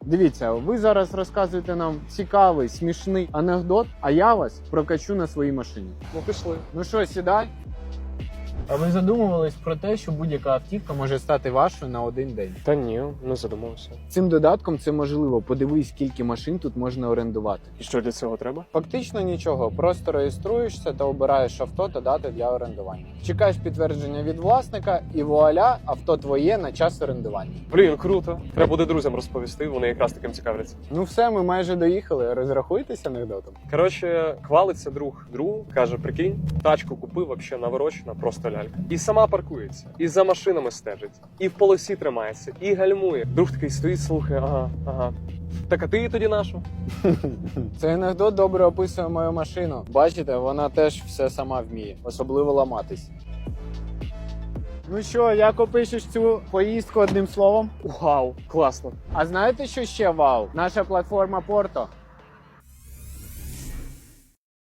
Дивіться, ви зараз розказуєте нам цікавий, смішний анекдот, а я вас прокачу на своїй машині. Ну пішли. Ну що, сідай. А ви задумувались про те, що будь-яка автівка може стати вашою на один день? Та ні, не задумався. Цим додатком це можливо. Подивись, скільки машин тут можна орендувати. І що для цього треба? Фактично нічого, просто реєструєшся та обираєш авто та дати для орендування. Чекаєш підтвердження від власника і вуаля, авто твоє на час орендування. Блін, круто. Треба буде друзям розповісти, вони якраз таким цікавляться. Ну все, ми майже доїхали. Розрахуйтесь анекдотом. Коротше, хвалиться друг другу, каже, прикинь, тачку купив, вообще наворочена, просто лялька. І сама паркується, і за машинами стежить, і в полосі тримається, і гальмує. Друг такий стоїть, слухає, ага. Так а ти її тоді нашу? Цей анекдот добре описує мою машину. Бачите, вона теж все сама вміє, особливо ламатись. Ну що, як опишеш цю поїздку одним словом? Вау, класно. А знаєте, що ще вау? Наша платформа Порто.